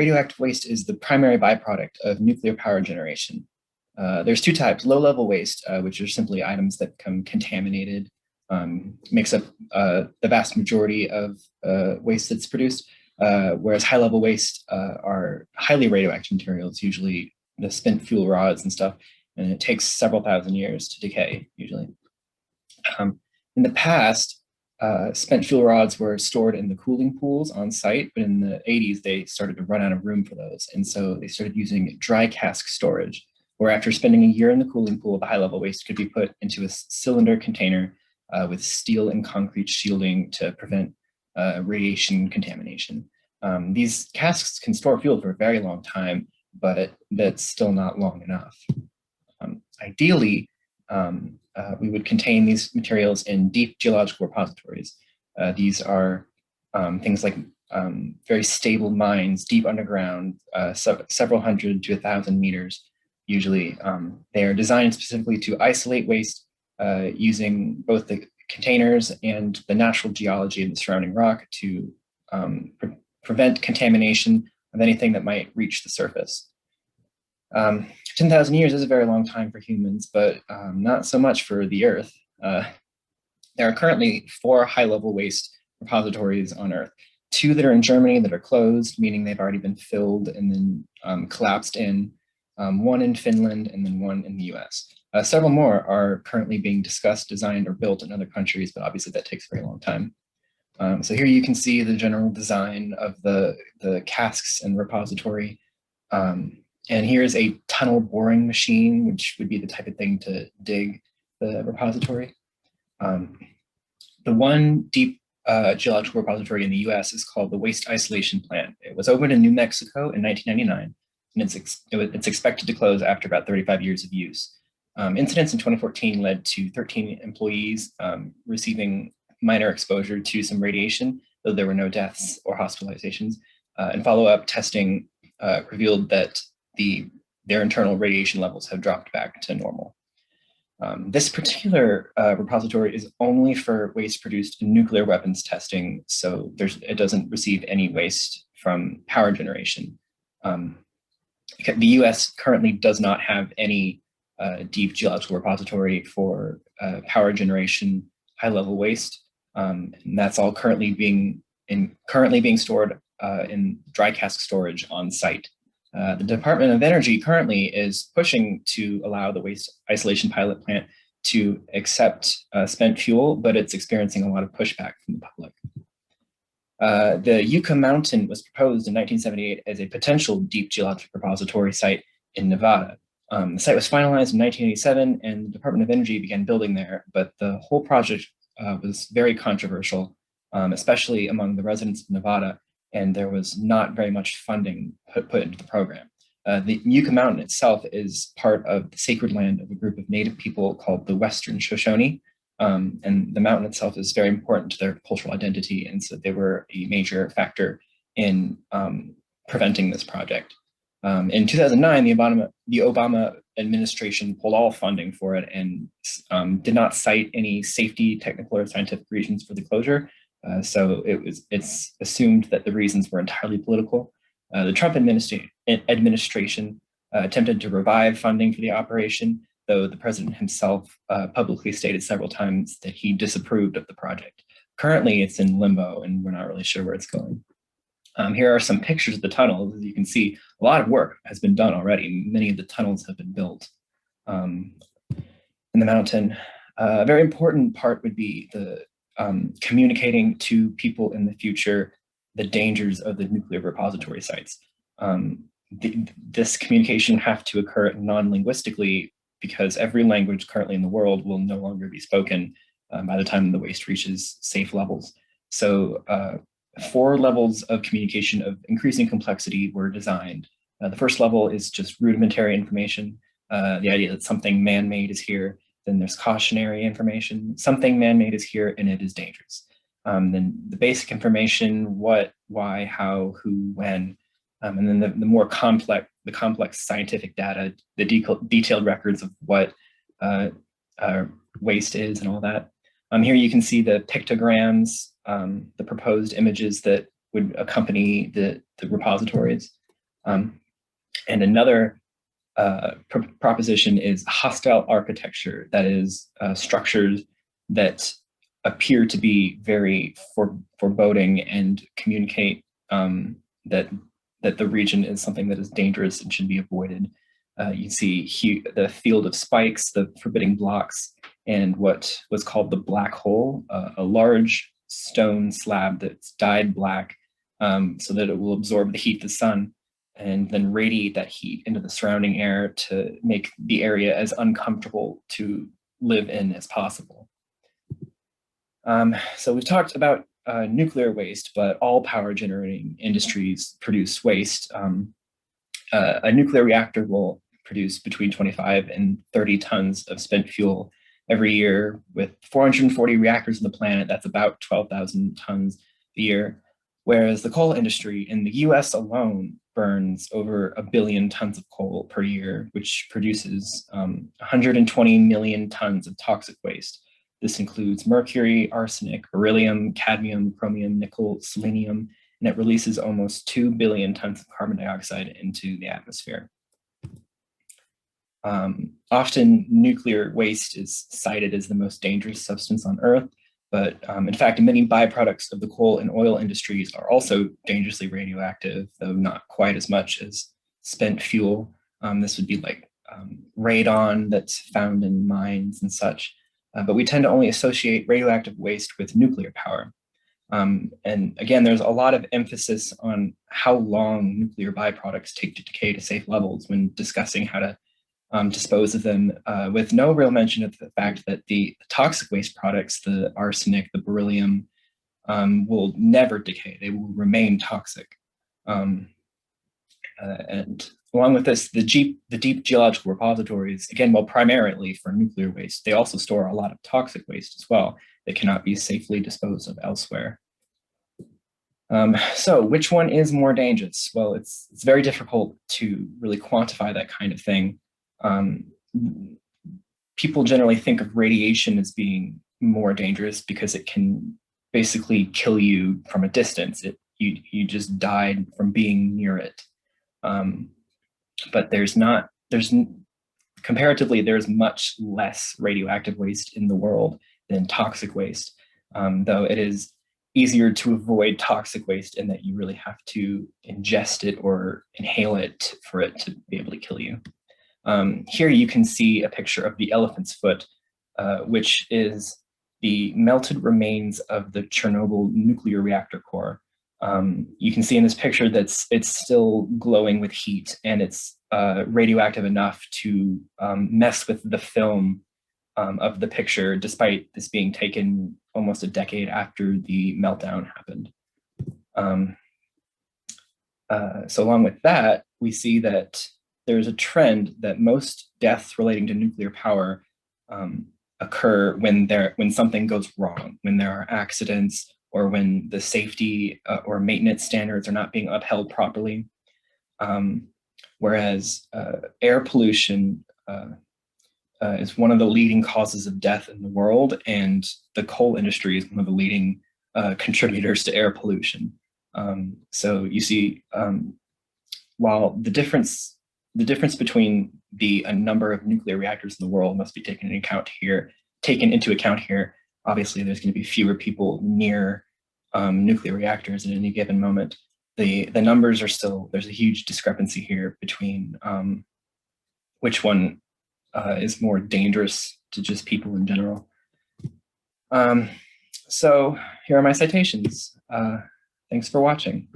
radioactive waste is the primary byproduct of nuclear power generation. There's two types: low-level waste, which are simply items that become contaminated, makes up the vast majority of waste that's produced, whereas high-level waste are highly radioactive materials, usually the spent fuel rods and stuff, and it takes several thousand years to decay, usually. In the past, spent fuel rods were stored in the cooling pools on site, but in the 80s, they started to run out of room for those. And so they started using dry cask storage, where after spending a year in the cooling pool, the high-level waste could be put into a cylinder container with steel and concrete shielding to prevent radiation contamination. These casks can store fuel for a very long time, but that's still not long enough. Ideally, we would contain these materials in deep geological repositories. These are things like very stable mines deep underground, several hundred to 1,000 meters. Usually, they are designed specifically to isolate waste using both the containers and the natural geology of the surrounding rock to prevent contamination of anything that might reach the surface. 10,000 years is a very long time for humans, but not so much for the Earth. There are currently 4 high-level waste repositories on Earth. 2 that are in Germany that are closed, meaning they've already been filled and then collapsed in. 1 in Finland, and then 1 in the US. Several more are currently being discussed, designed, or built in other countries, but obviously that takes a very long time. So here you can see the general design of the casks and repository. And here's a tunnel boring machine, which would be the type of thing to dig the repository. The one deep geological repository in the US is called the Waste Isolation Plant. It was opened in New Mexico in 1999. And it's expected to close after about 35 years of use. Incidents in 2014 led to 13 employees receiving minor exposure to some radiation, though there were no deaths or hospitalizations. And follow-up testing revealed that their internal radiation levels have dropped back to normal. This particular repository is only for waste produced in nuclear weapons testing, so it doesn't receive any waste from power generation. The US currently does not have any deep geological repository for power generation high-level waste. And that's all currently being stored in dry cask storage on site. The Department of Energy currently is pushing to allow the waste isolation pilot plant to accept spent fuel, but it's experiencing a lot of pushback from the public. The Yucca Mountain was proposed in 1978 as a potential deep geologic repository site in Nevada. The site was finalized in 1987 and the Department of Energy began building there, but the whole project was very controversial, especially among the residents of Nevada, and there was not very much funding put into the program. The Yucca Mountain itself is part of the sacred land of a group of native people called the Western Shoshone, and the mountain itself is very important to their cultural identity, and so they were a major factor in preventing this project. In 2009, the Obama administration pulled all funding for it and did not cite any safety, technical, or scientific reasons for the closure. So it's assumed that the reasons were entirely political. The Trump administration attempted to revive funding for the operation, though the president himself publicly stated several times that he disapproved of the project. Currently, it's in limbo, and we're not really sure where it's going. Here are some pictures of the tunnels. As you can see, a lot of work has been done already. Many of the tunnels have been built in the mountain. A very important part would be the communicating to people in the future the dangers of the nuclear repository sites. This communication have to occur non-linguistically because every language currently in the world will no longer be spoken by the time the waste reaches safe levels. So 4 levels of communication of increasing complexity were designed. The first level is just rudimentary information, the idea that something man-made is here. Then there's cautionary information, something man-made is here and it is dangerous. Then the basic information, what, why, how, who, when, and then the more complex scientific data, the detailed records of what waste is and all that. Here you can see the pictograms, the proposed images that would accompany the repositories. And another proposition is hostile architecture, that is structures that appear to be very foreboding and communicate that the region is something that is dangerous and should be avoided. You see the field of spikes, the forbidding blocks, and what was called the black hole, a large stone slab that's dyed black so that it will absorb the heat of the sun and then radiate that heat into the surrounding air to make the area as uncomfortable to live in as possible. So we've talked about nuclear waste, but all power generating industries produce waste. A nuclear reactor will produce between 25 and 30 tons of spent fuel every year. With 440 reactors on the planet, that's about 12,000 tons a year. Whereas the coal industry in the US alone burns over 1 billion tons of coal per year, which produces 120 million tons of toxic waste. This includes mercury, arsenic, beryllium, cadmium, chromium, nickel, selenium, and it releases almost 2 billion tons of carbon dioxide into the atmosphere. Often nuclear waste is cited as the most dangerous substance on Earth, but in fact, many byproducts of the coal and oil industries are also dangerously radioactive, though not quite as much as spent fuel. This would be like radon that's found in mines and such. But we tend to only associate radioactive waste with nuclear power. And again, there's a lot of emphasis on how long nuclear byproducts take to decay to safe levels when discussing how to dispose of them, with no real mention of the fact that the toxic waste products, the arsenic, the beryllium, will never decay. They will remain toxic. And along with this, the deep geological repositories, again, well, primarily for nuclear waste, they also store a lot of toxic waste as well that cannot be safely disposed of elsewhere. So which one is more dangerous? Well, it's very difficult to really quantify that kind of thing. People generally think of radiation as being more dangerous because it can basically kill you from a distance. You just died from being near it. But comparatively, there's much less radioactive waste in the world than toxic waste, though it is easier to avoid toxic waste in that you really have to ingest it or inhale it for it to be able to kill you. Here you can see a picture of the elephant's foot, which is the melted remains of the Chernobyl nuclear reactor core. You can see in this picture that it's still glowing with heat, and it's radioactive enough to mess with the film of the picture, despite this being taken almost a decade after the meltdown happened. So along with that, we see that there's a trend that most deaths relating to nuclear power occur when something goes wrong, when there are accidents, or when the safety or maintenance standards are not being upheld properly. Whereas air pollution is one of the leading causes of death in the world, and the coal industry is one of the leading contributors to air pollution. So you see, while the difference between the number of nuclear reactors in the world must be taken into account here. Obviously, there's going to be fewer people near nuclear reactors at any given moment. The numbers are still, there's a huge discrepancy here between which one is more dangerous to just people in general. So here are my citations. Thanks for watching.